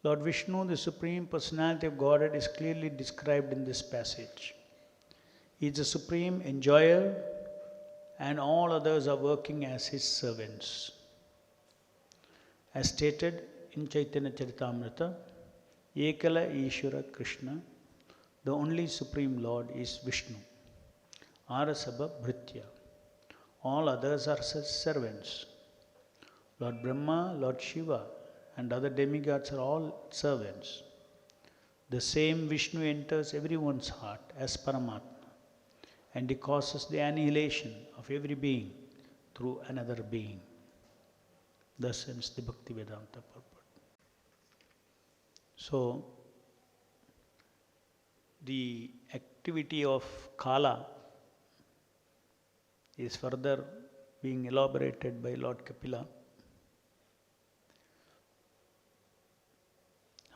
Lord Vishnu, the Supreme Personality of Godhead, is clearly described in this passage. He is the supreme enjoyer, and all others are working as his servants. As stated in Chaitanya Charitamrita, Ekala Ishvara Krishna, the only Supreme Lord, is Vishnu. Arasabha Bhritya. All others are servants. Lord Brahma, Lord Shiva, and other demigods are all servants. The same Vishnu enters everyone's heart as Paramatma, and he causes the annihilation of every being through another being. Thus ends the Bhaktivedanta purport. So, the activity of Kala is further being elaborated by Lord Kapila.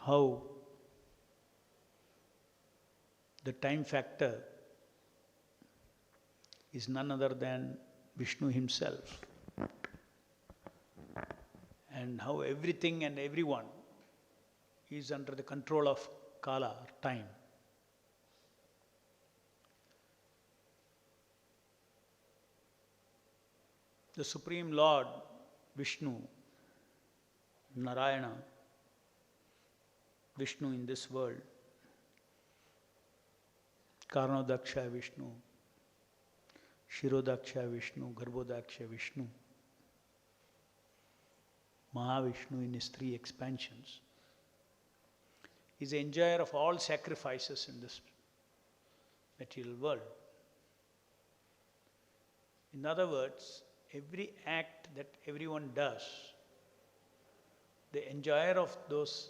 How the time factor is none other than Vishnu himself, and how everything and everyone is under the control of Kala, or time. The Supreme Lord, Vishnu, Narayana, Vishnu in this world, Karnodaksha Vishnu, Shirodaksha Vishnu, Garbhodaksha Vishnu, Mahavishnu in his 3 expansions, is the enjoyer of all sacrifices in this material world. In other words, every act that everyone does, the enjoyer of those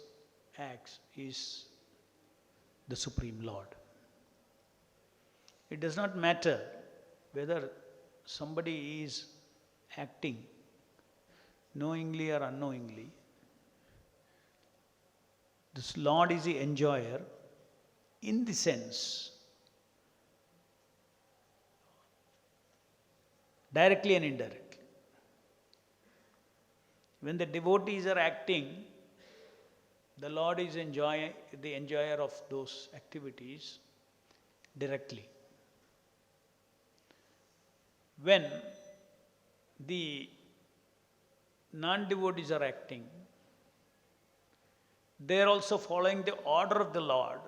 acts is the Supreme Lord. It does not matter whether somebody is acting knowingly or unknowingly. This Lord is the enjoyer in the sense, directly and indirectly. When the devotees are acting, the Lord is the enjoyer of those activities directly. When the non-devotees are acting, they are also following the order of the Lord,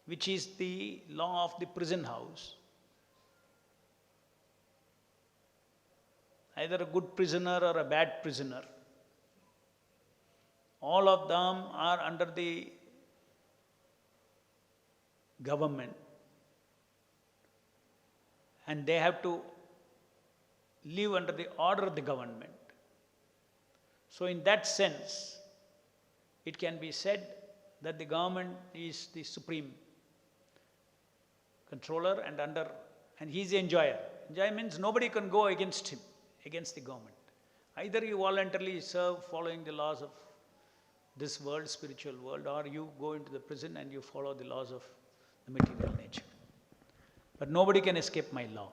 which is the law of the prison house. Either a good prisoner or a bad prisoner, all of them are under the government, and they have to live under the order of the government. So in that sense, it can be said that the government is the supreme controller, and he is the enjoyer. Enjoyer means nobody can go against him, against the government. Either you voluntarily serve following the laws of this world, spiritual world, or you go into the prison and you follow the laws of the material nature. But nobody can escape my law.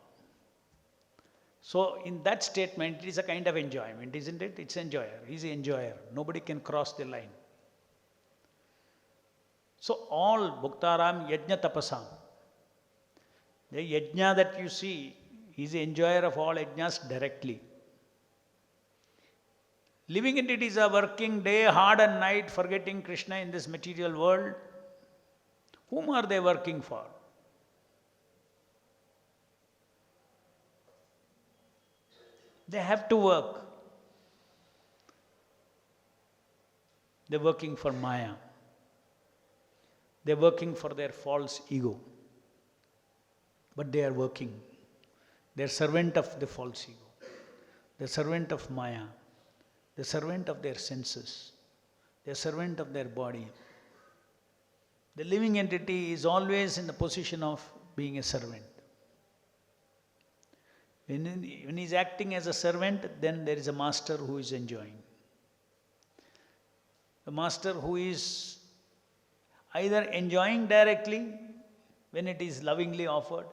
So in that statement, it is a kind of enjoyment, isn't it? It's enjoyer. He's the enjoyer. Nobody can cross the line. So all Bhuktaram Yajna Tapasam, the yajna that you see, he's the enjoyer of all yajnas directly. Living entities are working day, hard and night, forgetting Krishna in this material world. Whom are they working for? They have to work. They're working for Maya. They're working for their false ego. But they are working. They're servant of the false ego. They're servant of Maya. They're servant of their senses. They're servant of their body. The living entity is always in the position of being a servant. When he is acting as a servant, then there is a master who is enjoying. The master who is either enjoying directly when it is lovingly offered,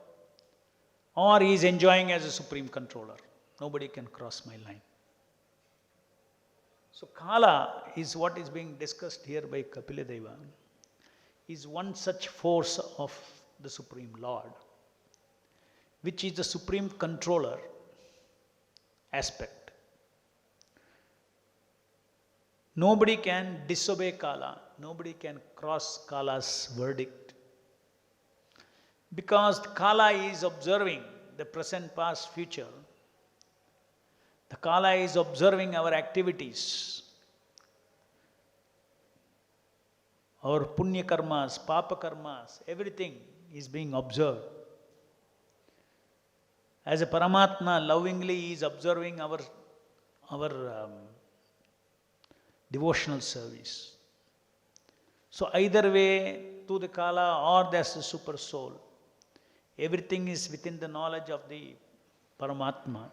or he is enjoying as a supreme controller. Nobody can cross my line. So Kala is what is being discussed here by Kapiladeva, is one such force of the Supreme Lord, which is the supreme controller aspect. Nobody can disobey Kala, nobody can cross Kala's verdict. Because Kala is observing the present, past, future. The Kala is observing our activities, our punya karmas, papa karmas, everything is being observed. As a Paramatma lovingly is observing our devotional service. So either way, to the Kala or there's the super soul, everything is within the knowledge of the Paramatma.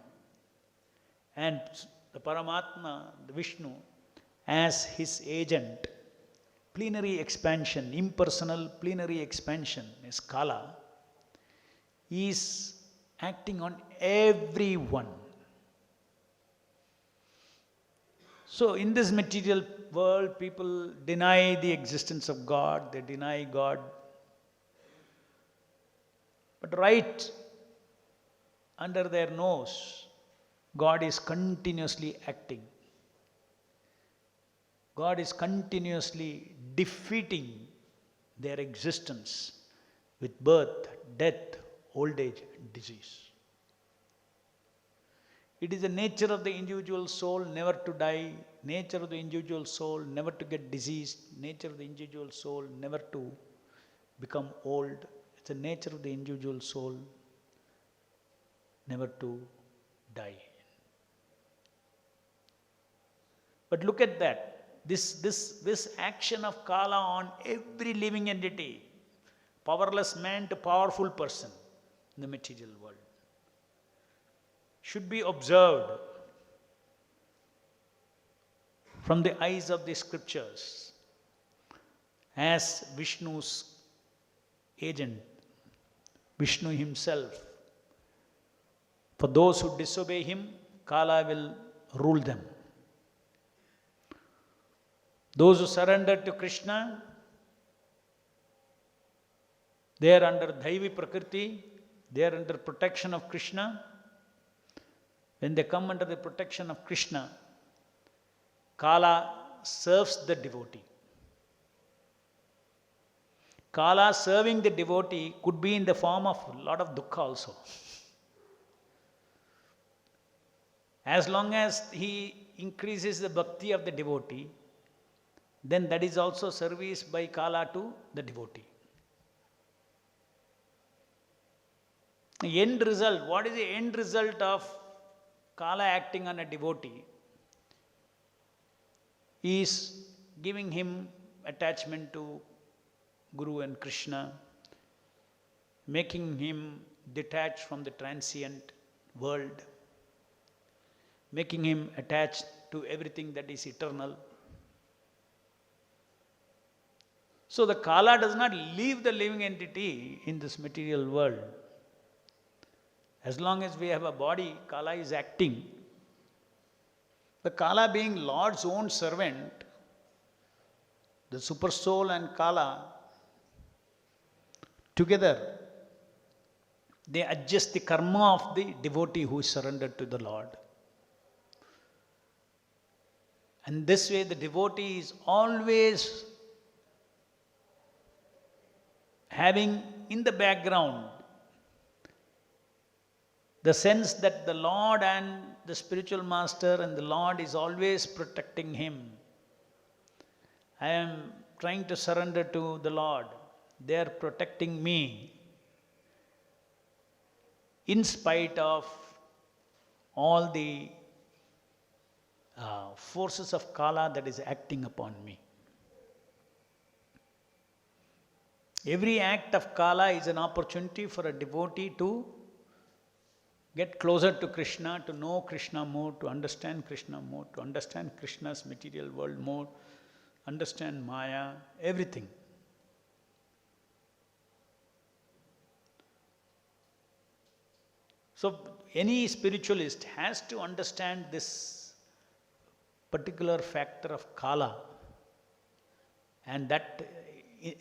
And the Paramatma, the Vishnu, as his agent, plenary expansion, impersonal plenary expansion is Kala, is acting on everyone. So in this material world, people deny the existence of God, they deny God. But right under their nose, God is continuously acting. God is continuously defeating their existence with birth, death, old age, and disease. It is the nature of the individual soul never to die, nature of the individual soul never to get diseased, nature of the individual soul never to become old. It's the nature of the individual soul never to die. But look at that. This action of Kala on every living entity, powerless man to powerful person in the material world, should be observed from the eyes of the scriptures as Vishnu's agent, Vishnu himself. For those who disobey him, Kala will rule them. Those who surrender to Krishna, they are under Dhaivi Prakriti, they are under protection of Krishna. When they come under the protection of Krishna, Kala serves the devotee. Kala serving the devotee could be in the form of a lot of dukkha also. As long as he increases the bhakti of the devotee, then that is also service by Kala to the devotee. The end result, what is the end result of Kala acting on a devotee? Is giving him attachment to Guru and Krishna, making him detached from the transient world, making him attached to everything that is eternal. So the Kala does not leave the living entity in this material world. As long as we have a body, Kala is acting. The Kala being Lord's own servant, the super soul and Kala, together, they adjust the karma of the devotee who is surrendered to the Lord. And this way the devotee is always having in the background the sense that the Lord and the spiritual master and the Lord is always protecting him. I am trying to surrender to the Lord. They are protecting me in spite of all the forces of Kala that is acting upon me. Every act of Kala is an opportunity for a devotee to get closer to Krishna, to know Krishna more, to understand Krishna more, to understand Krishna's material world more, understand Maya, everything. So any spiritualist has to understand this particular factor of kala, and that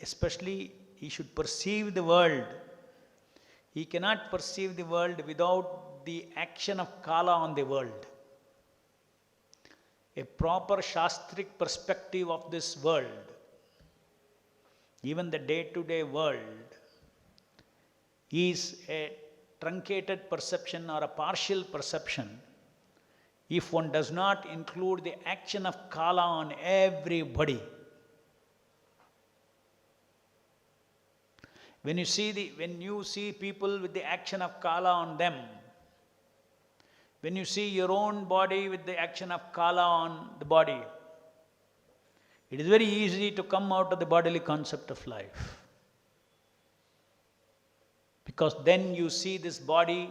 especially he should perceive the world. He cannot perceive the world without the action of kala on the world. A proper shastric perspective of this world, even the day-to-day world, is a truncated perception or a partial perception if one does not include the action of kala on everybody. When you see people with the action of kala on them, when you see your own body with the action of kala on the body, it is very easy to come out of the bodily concept of life. Because then you see this body,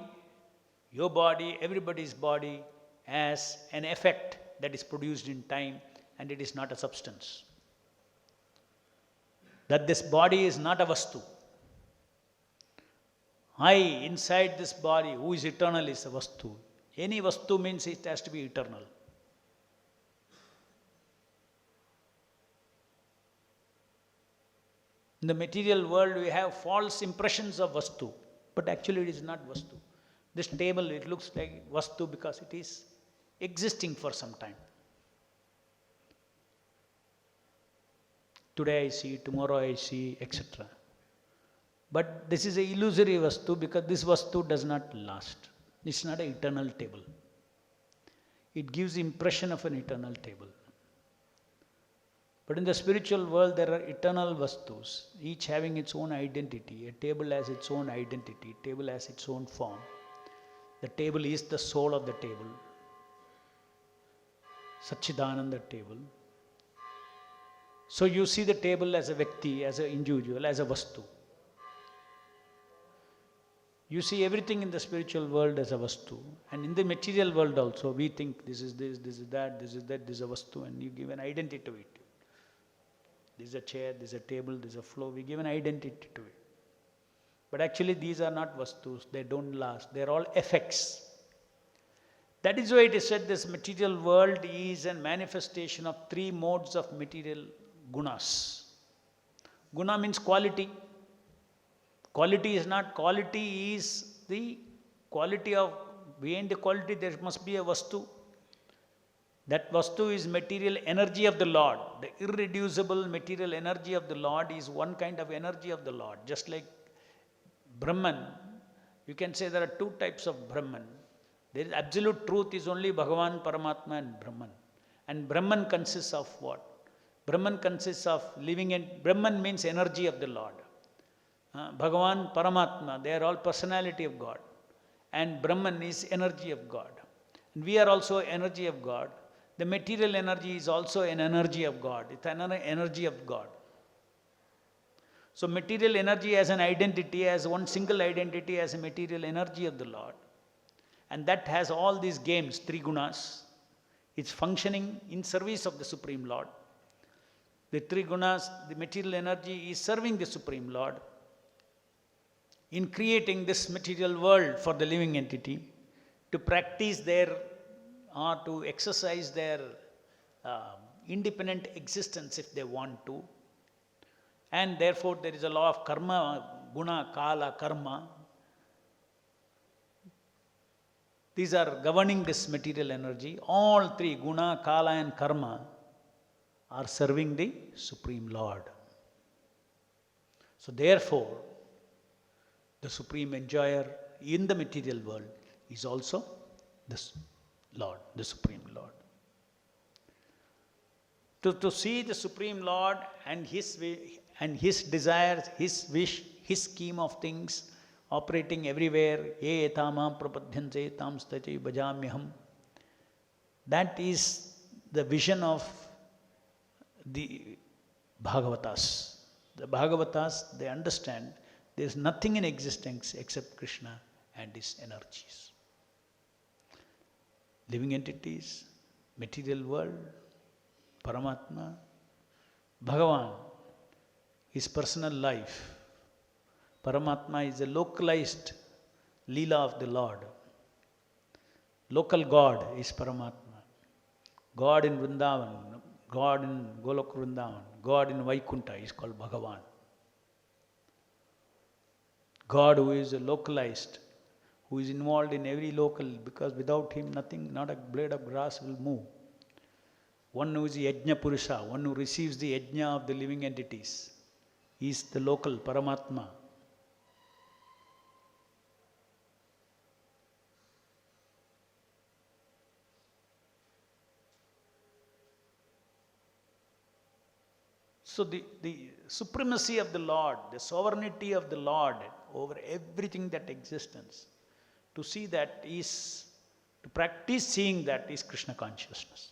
your body, everybody's body, as an effect that is produced in time, and it is not a substance. That this body is not a vastu. I, inside this body, who is eternal, is a vastu. Any vastu means it has to be eternal. In the material world, we have false impressions of vastu, but actually it is not vastu. This table, it looks like vastu because it is existing for some time. Today I see, tomorrow I see, etc. But this is an illusory vastu because this vastu does not last. It's not an eternal table. It gives the impression of an eternal table. But in the spiritual world, there are eternal vastus, each having its own identity. A table has its own identity. A table has its own form. The table is the soul of the table. Satchidananda table. So you see the table as a Vyakti, as an individual, as a vastu. You see everything in the spiritual world as a vastu. And in the material world also, we think this is this is that, this is that, this is a vastu, and you give an identity to it. This is a chair, this is a table, this is a floor. We give an identity to it. But actually these are not vastus. They don't last. They are all effects. That is why it is said this material world is a manifestation of three modes of material gunas. Guna means quality. Quality is not, quality is the quality of, behind the quality there must be a vastu. That vastu is material energy of the Lord. The irreducible material energy of the Lord is one kind of energy of the Lord. Just like Brahman, you can say there are two types of Brahman. There is absolute truth is only Bhagavan, Paramatma and Brahman. And Brahman consists of what? Brahman consists of living in, Brahman means energy of the Lord. Bhagavan, Paramatma, they are all personality of God. And Brahman is energy of God. And we are also energy of God. The material energy is also an energy of God. It's another energy of God. So material energy as an identity, as one single identity, as a material energy of the Lord. And that has all these games, three gunas. It's functioning in service of the Supreme Lord. The three gunas, the material energy is serving the Supreme Lord in creating this material world for the living entity to practice their or to exercise their independent existence if they want to. And therefore there is a law of karma, guna, kala, karma. These are governing this material energy. All three, guna, kala and karma, are serving the Supreme Lord. So therefore, the Supreme Enjoyer in the material world is also this Lord, the Supreme Lord. To see the Supreme Lord and His desires, His wish, His scheme of things operating everywhere, ye etamam prapadhyante tam stache bhajamyaham. That is the vision of the Bhagavatas. The Bhagavatas, they understand there is nothing in existence except Krishna and his energies. Living entities, material world, Paramatma, Bhagavan, his personal life. Paramatma is a localized Leela of the Lord. Local God is Paramatma. God in Vrindavan, God in Golok Vrindavan, God in Vaikunta is called Bhagavan. God who is localized, who is involved in every local, because without him nothing, not a blade of grass will move. One who is the Yajna Purusha, one who receives the Yajna of the living entities, he is the local Paramatma. So the supremacy of the Lord, the sovereignty of the Lord over everything that existence, to see that is, to practice seeing that is Krishna consciousness.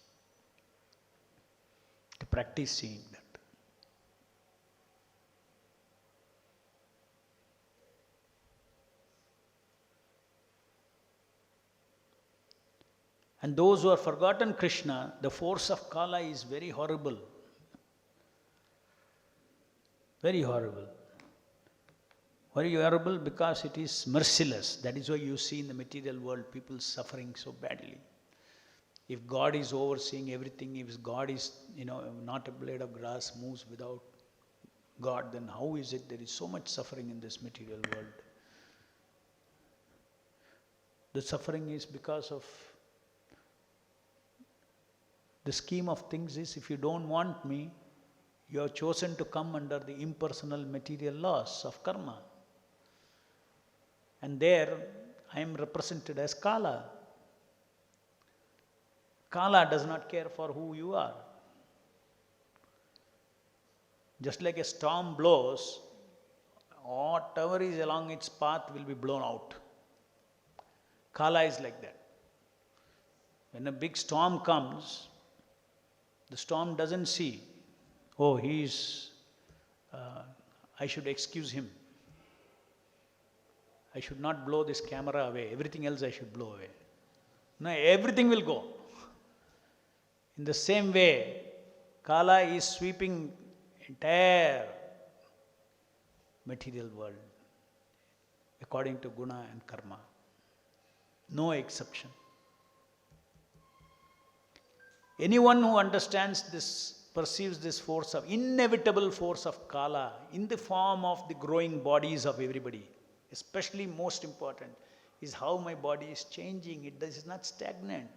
To practice seeing that. And those who have forgotten Krishna, the force of Kala is very horrible. Very horrible. Very horrible because it is merciless. That is why you see in the material world people suffering so badly. If God is overseeing everything, if God is, not a blade of grass moves without God, then how is it there is so much suffering in this material world? The suffering is because of the scheme of things is, if you don't want me, you have chosen to come under the impersonal material laws of karma. And there I am represented as Kala. Kala does not care for who you are. Just like a storm blows, whatever is along its path will be blown out. Kala is like that. When a big storm comes, the storm doesn't see, oh, I should excuse him. I should not blow this camera away. Everything else I should blow away. No, everything will go. In the same way, Kala is sweeping entire material world according to guna and karma. No exception. Anyone who understands this, perceives this force of, inevitable force of Kala in the form of the growing bodies of everybody, especially most important is how my body is changing. It is not stagnant.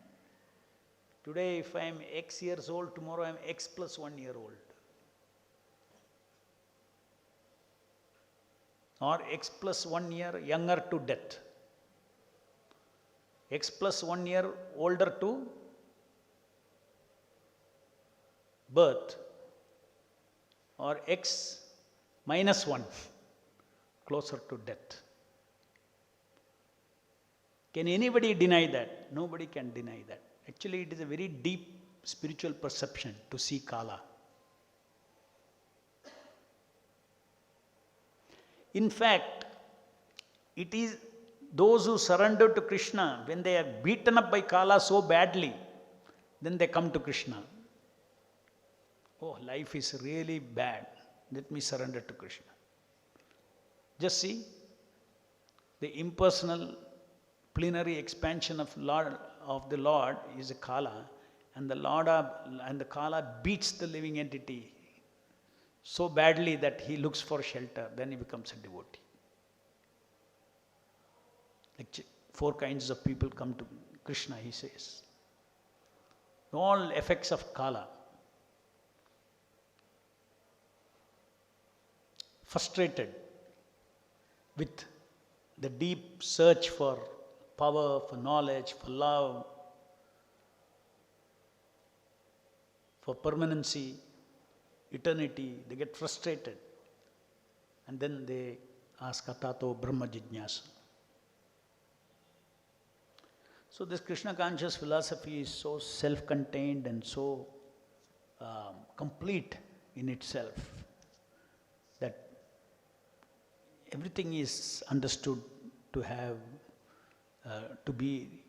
Today if I am X years old, tomorrow I am X plus 1 year old. Or X plus 1 year younger to death. X plus 1 year older to birth, or X minus 1 closer to death. Can anybody deny that? Nobody can deny that. Actually, it is a very deep spiritual perception to see Kala. In fact, it is those who surrender to Krishna, when they are beaten up by Kala so badly, then they come to Krishna. Oh, life is really bad. Let me surrender to Krishna. Just see, the impersonal plenary expansion of the Lord is a Kala, and the Kala beats the living entity so badly that he looks for shelter. Then he becomes a devotee. Like 4 kinds of people come to Krishna, he says. All effects of Kala. Frustrated with the deep search for power, for knowledge, for love, for permanency, eternity, they get frustrated. And then they ask Atato Brahma Jijnasa. So this Krishna conscious philosophy is so self-contained and so complete in itself that everything is understood to have, to be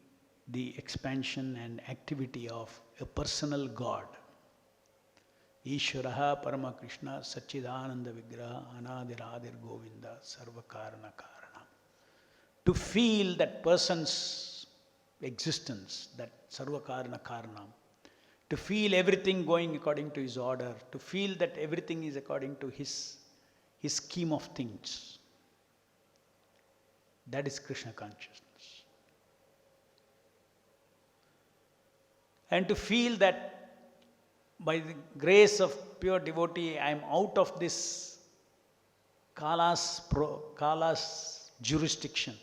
the expansion and activity of a personal God. Ishvaraha Parama Krishna Satchidananda Vigraha Anadiradir Govinda Sarva Karana Karana. To feel that person's existence, that Sarva Karana Karanam, to feel everything going according to his order, to feel that everything is according to his scheme of things. That is Krishna consciousness. And to feel that by the grace of pure devotee, I am out of this Kala's jurisdiction.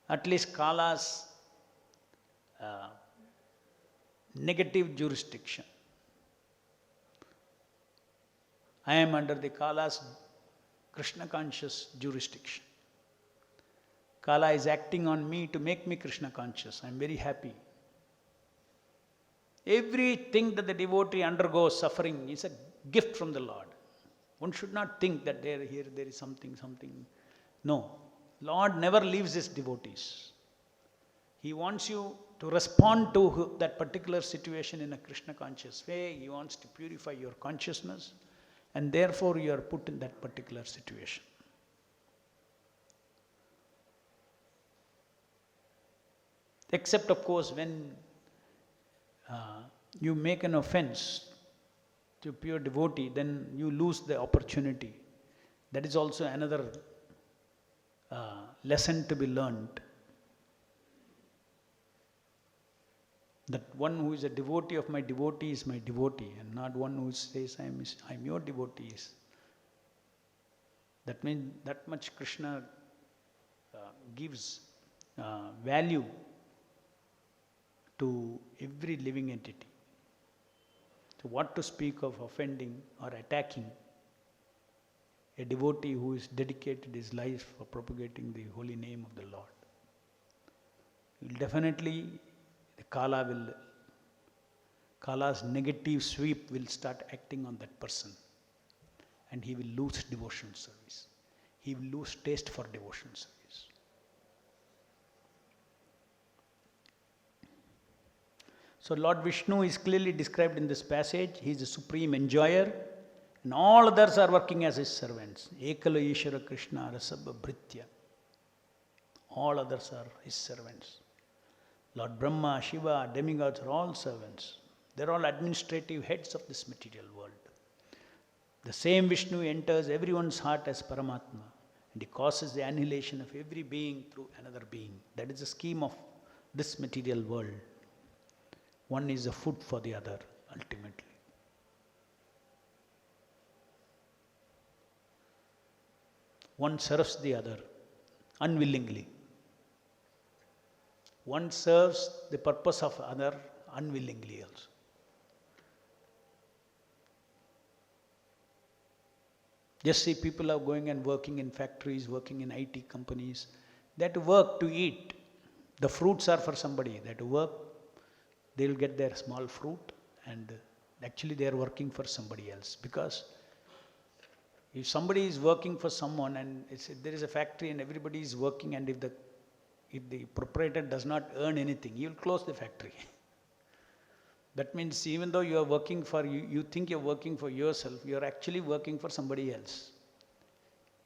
At least Kala's negative jurisdiction. I am under the Kala's Krishna conscious jurisdiction. Kala is acting on me to make me Krishna conscious. I am very happy. Everything that the devotee undergoes suffering is a gift from the Lord. One should not think that there is something. No. Lord never leaves his devotees. He wants you to respond to that particular situation in a Krishna conscious way. He wants to purify your consciousness, and therefore you are put in that particular situation. Except, of course, when you make an offense to pure devotee, then you lose the opportunity. That is also another lesson to be learned. That one who is a devotee of my devotee is my devotee, and not one who says I am your devotee. That means that much Krishna gives value to every living entity. So what to speak of offending or attacking a devotee who has dedicated his life for propagating the holy name of the Lord? Definitely the Kala's negative sweep will start acting on that person, and he will lose devotion service. He will lose taste for devotion service. So Lord Vishnu is clearly described in this passage. He is the supreme enjoyer, and all others are working as his servants. Ekala Ishvara Krishna Rasabha Bhritya. All others are his servants. Lord Brahma, Shiva, demigods are all servants. They are all administrative heads of this material world. The same Vishnu enters everyone's heart as Paramatma, and he causes the annihilation of every being through another being. That is the scheme of this material world. One is a food for the other, ultimately. One serves the other unwillingly. One serves the purpose of other unwillingly also. Just see, people are going and working in factories, working in IT companies. They have to work to eat. The fruits are for somebody. They have to work. They will get their small fruit, and actually they are working for somebody else. Because if somebody is working for someone, and there is a factory and everybody is working, and if the proprietor does not earn anything, he will close the factory. That means even though you are working for, you think you are working for yourself, you are actually working for somebody else.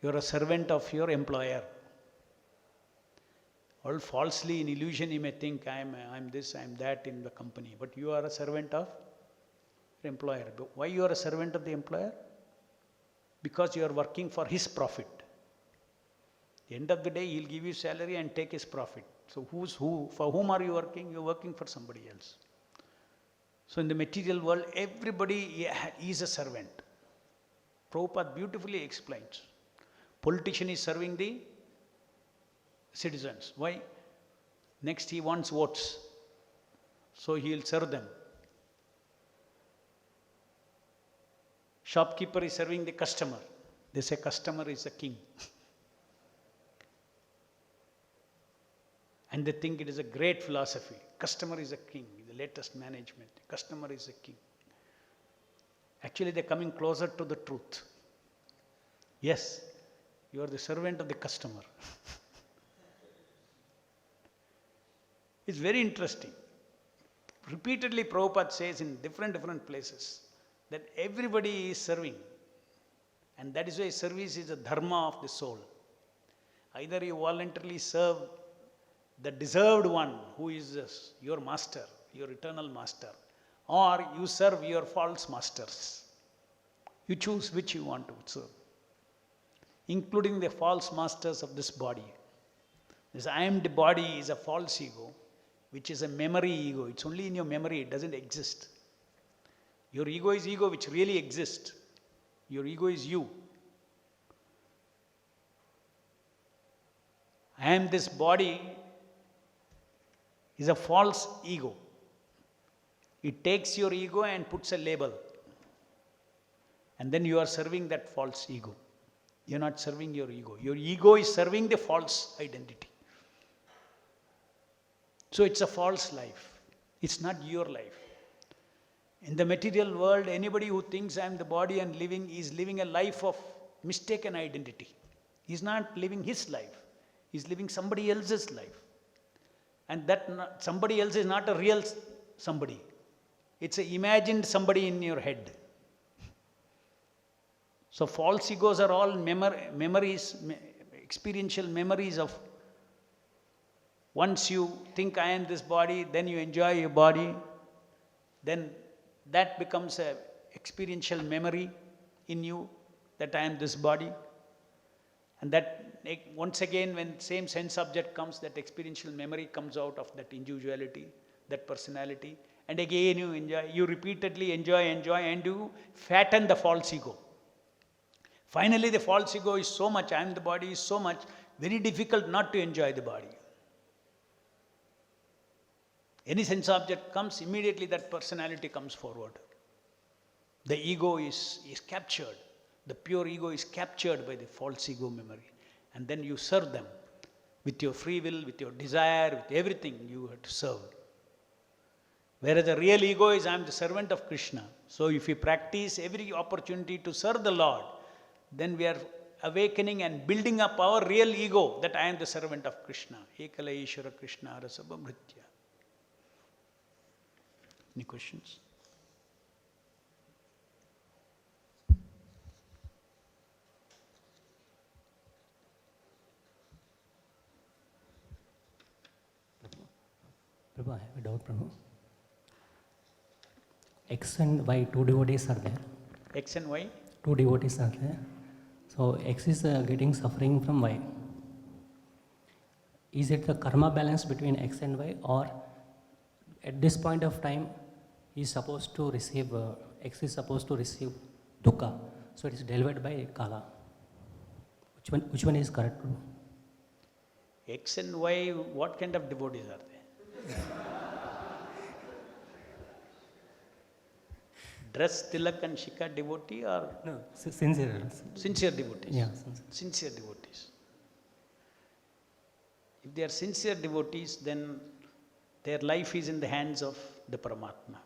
You are a servant of your employer. All falsely, in illusion, you may think I am this, I am that in the company, but you are a servant of your employer. But why you are a servant of the employer? Because you are working for his profit. At the end of the day, he will give you salary and take his profit. So who's who? For whom are you working? You are working for somebody else. So in the material world, everybody is a servant. Prabhupada beautifully explains. Politician is serving the citizens. Why? Next he wants votes, so he will serve them. Shopkeeper is serving the customer. They say customer is a king. And they think it is a great philosophy. Customer is a king, the latest management. Customer is a king. Actually, they are coming closer to the truth. Yes, you are the servant of the customer. It's very interesting. Repeatedly, Prabhupada says in different places that everybody is serving. And that is why service is a dharma of the soul. Either you voluntarily serve the deserved one who is your master, your eternal master, or you serve your false masters. You choose which you want to serve, including the false masters of this body. This I am the body is a false ego, which is a memory ego. It's only in your memory, it doesn't exist. Your ego is ego which really exists. Your ego is you. I am this body is a false ego. It takes your ego and puts a label. And then you are serving that false ego. You are not serving your ego. Your ego is serving the false identity. So it's a false life. It's not your life. In the material world, anybody who thinks I am the body and living is living a life of mistaken identity. He's not living his life. He's living somebody else's life. And that somebody else is not a real somebody. It's an imagined somebody in your head. So false egos are all memories, experiential memories of once you think I am this body, then you enjoy your body, then that becomes an experiential memory in you that I am this body. And that once again, when same sense object comes, that experiential memory comes out of that individuality, that personality. And again you enjoy, you repeatedly enjoy, and you fatten the false ego. Finally, the false ego is so much, I am the body is so much, very difficult not to enjoy the body. Any sense object comes, immediately that personality comes forward. The ego is captured. The pure ego is captured by the false ego memory. And then you serve them with your free will, with your desire, with everything you have to serve. Whereas the real ego is I am the servant of Krishna. So if we practice every opportunity to serve the Lord, then we are awakening and building up our real ego that I am the servant of Krishna. Ekala Ishvara Krishna Rasabhamritya. Any questions? Prabhu, I have a doubt, Prabhu. X and Y, two devotees are there. X and Y? Two devotees are there. So X is getting suffering from Y. Is it the karma balance between X and Y, or at this point of time, he is supposed to receive, X is supposed to receive dukkha, so it is delivered by Kala. Which one is correct? X and Y, what kind of devotees are they? Dress, tilak and shika devotee or? No, sincere. Sincere devotees. Yeah, sincere devotees. If they are sincere devotees, then their life is in the hands of the Paramatma.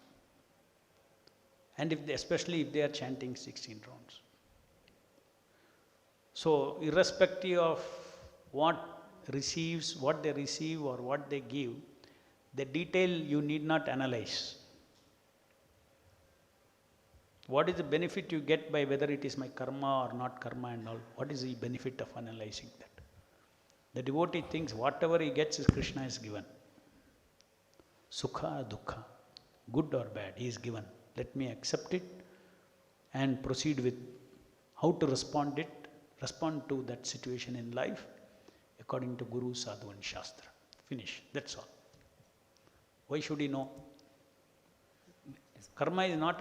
And especially if they are chanting 16 rounds. So, irrespective of what they receive or what they give, the detail you need not analyze. What is the benefit you get by whether it is my karma or not karma and all? What is the benefit of analyzing that? The devotee thinks whatever he gets is Krishna is given. Sukha, dukkha, good or bad, he is given. Let me accept it and proceed with how to respond to that situation in life according to Guru, Sadhu and Shastra. Finish, that's all. Why should he know? Karma is not,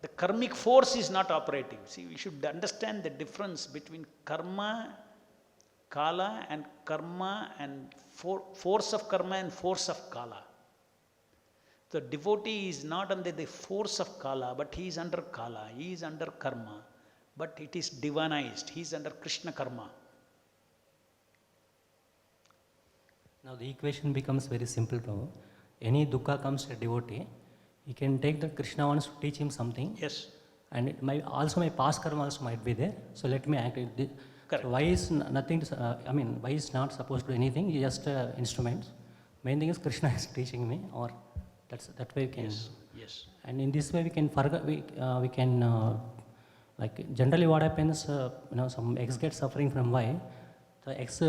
the karmic force is not operating. See, we should understand the difference between karma, kala and karma and force of karma and force of kala. The devotee is not under the force of kala, but he is under kala, he is under karma, but it is divinized, he is under Krishna karma. Now the equation becomes very simple, Prabhu. Any dukkha comes to a devotee, he can take that Krishna wants to teach him something. Yes. And my past karma also might be there. So let me act. Correct. So why is nothing? Why is not supposed to do anything? He just instruments. Main thing is Krishna is teaching me, or that way we can. Yes. And in this way we can forget. We can like generally what happens. Some X gets suffering from Y. So X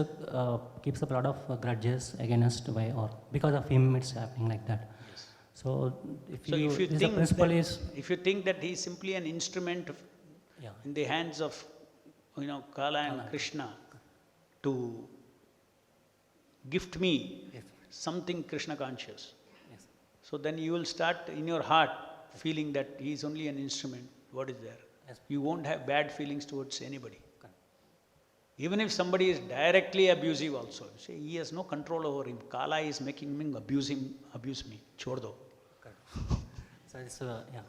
keeps up a lot of grudges against Y, or because of him it's happening like that. Yes. So if So you, if you this the think principle that, is, if you think that he is simply an instrument yeah, in the hands of, Kala and Kala. Krishna to gift me yes, something Krishna conscious, yes, so then you will start in your heart feeling that he is only an instrument. What is there? yes, You won't have bad feelings towards anybody. correct. Even if somebody is directly abusive also, say he has no control over him. Kala is making him, abuse me. Chhod do. Correct. So it's, yeah.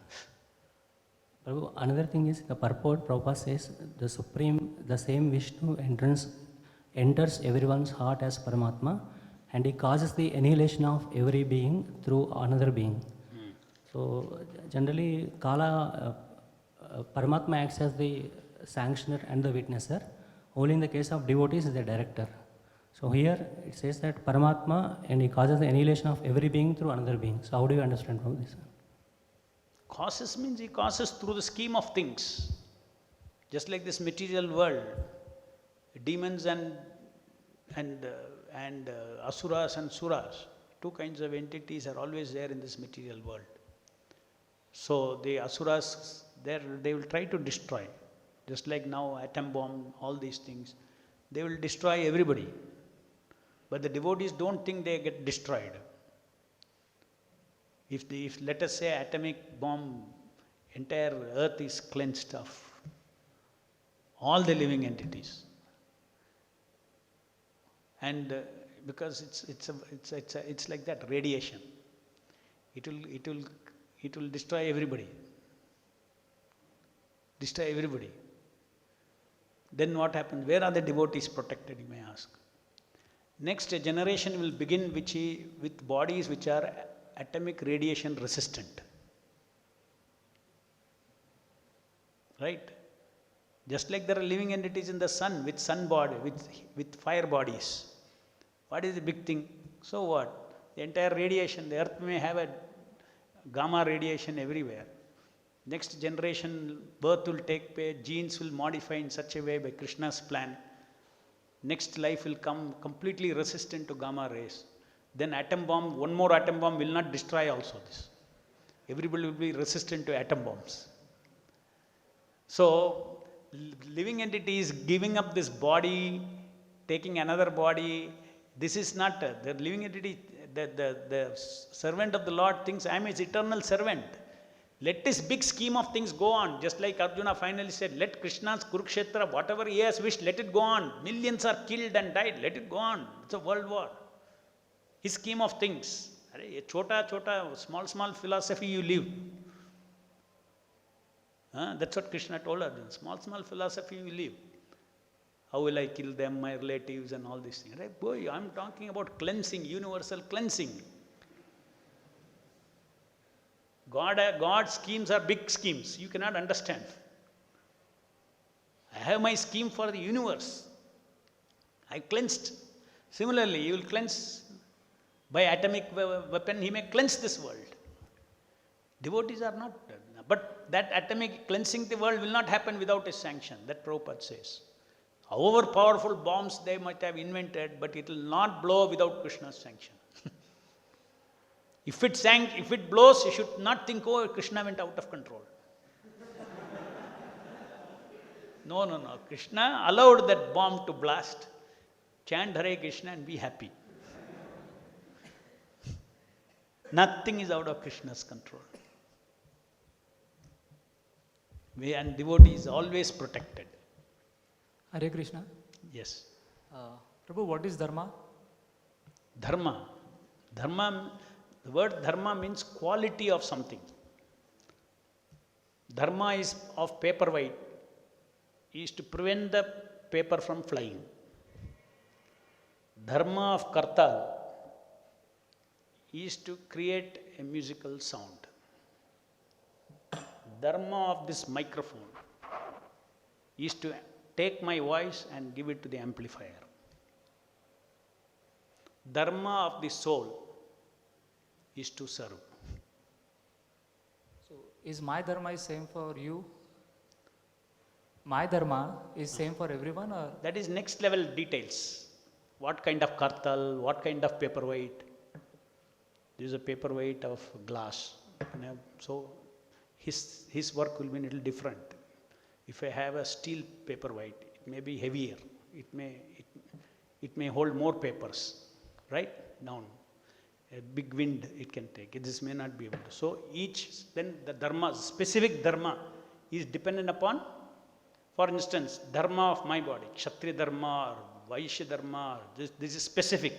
Prabhu, another thing is the purport Prabhupada says the supreme, the same Vishnu enters everyone's heart as Paramatma, and he causes the annihilation of every being through another being. So generally Kala, Paramatma acts as the sanctioner and the witnesser. Only in the case of devotees is the director. So here it says that Paramatma, and he causes the annihilation of every being through another being. So how do you understand from this? Causes means he causes through the scheme of things. Just like this material world, demons and asuras and suras, two kinds of entities are always there in this material world. So the asuras, they will try to destroy. Just like now atom bomb, all these things, they will destroy everybody. But the devotees don't think they get destroyed. If let us say atomic bomb, entire earth is cleansed of all the living entities, and because it's like that radiation, it will destroy everybody. Then what happens? Where are the devotees protected, you may ask? Next generation will begin with bodies which are atomic radiation resistant. Right? Just like there are living entities in the sun with sun body, with fire bodies. What is the big thing? So what? The entire radiation, the earth may have a gamma radiation everywhere. Next generation, birth will take place, genes will modify in such a way by Krishna's plan. Next life will come completely resistant to gamma rays. Then atom bomb, one more atom bomb will not destroy also this. Everybody will be resistant to atom bombs. So, living entities giving up this body, taking another body, this is not, the living entity, the servant of the Lord thinks, I am his eternal servant. Let this big scheme of things go on. Just like Arjuna finally said, let Krishna's Kurukshetra, whatever he has wished, let it go on. Millions are killed and died, let it go on. It's a world war. His scheme of things. A chota, small philosophy you live. That's what Krishna told Arjuna. Small philosophy you live. How will I kill them, my relatives, and all these things. Right? Boy, I'm talking about cleansing, universal cleansing. God's schemes are big schemes. You cannot understand. I have my scheme for the universe. I cleansed. Similarly, you will cleanse by atomic weapon. He may cleanse this world. Devotees are not. But that atomic cleansing the world will not happen without his sanction. That Prabhupada says. However powerful bombs they might have invented, but it will not blow without Krishna's sanction. If it blows, you should not think, oh, Krishna went out of control. No. Krishna allowed that bomb to blast. Chant Hare Krishna and be happy. Nothing is out of Krishna's control. And devotee is always protected. Hare Krishna. Yes. Prabhu, what is Dharma? Dharma. The word dharma means quality of something. Dharma is of paper weight, is to prevent the paper from flying. Dharma of kartal is to create a musical sound. Dharma of this microphone is to take my voice and give it to the amplifier. Dharma of the soul is to serve. So, is my Dharma is same for you? My dharma is same for everyone, or That is next level details. What kind of kartal, what kind of paperweight. This is a paperweight of glass. So his work will be a little different. If I have a steel paperweight, it may be heavier. It may hold more papers, right? Down. A big wind it can take. This may not be able to. So then the dharma, specific dharma is dependent upon, for instance, dharma of my body, Kshatriya dharma or Vaishya dharma, this is specific.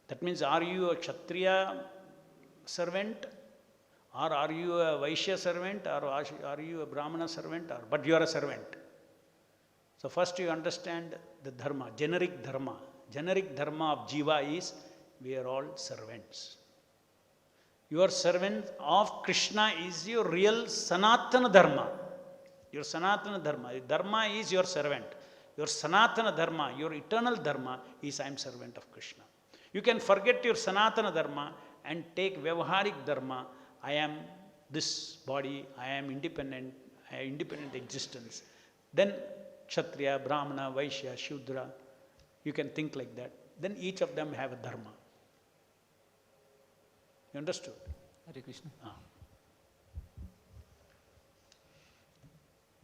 That means, are you a Kshatriya servant, or are you a Vaishya servant, or are you a Brahmana servant, but you are a servant. So first you understand the dharma, generic dharma. Generic dharma of jiva is, we are all servants. Your servant of Krishna is your real Sanatana dharma. Your Sanatana dharma. Dharma is your servant. Your Sanatana dharma, your eternal dharma is, I am servant of Krishna. You can forget your Sanatana dharma and take Vyavaharik dharma. I am this body, I am independent, I have independent existence. Then Kshatriya, Brahmana, Vaishya, Shudra, you can think like that. Then each of them have a dharma. You understood? Hare Krishna.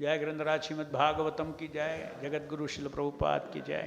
जय ग्रंथराज श्रीमद् भागवतम की जय, जगत गुरु शिल प्रभुपाद की जय.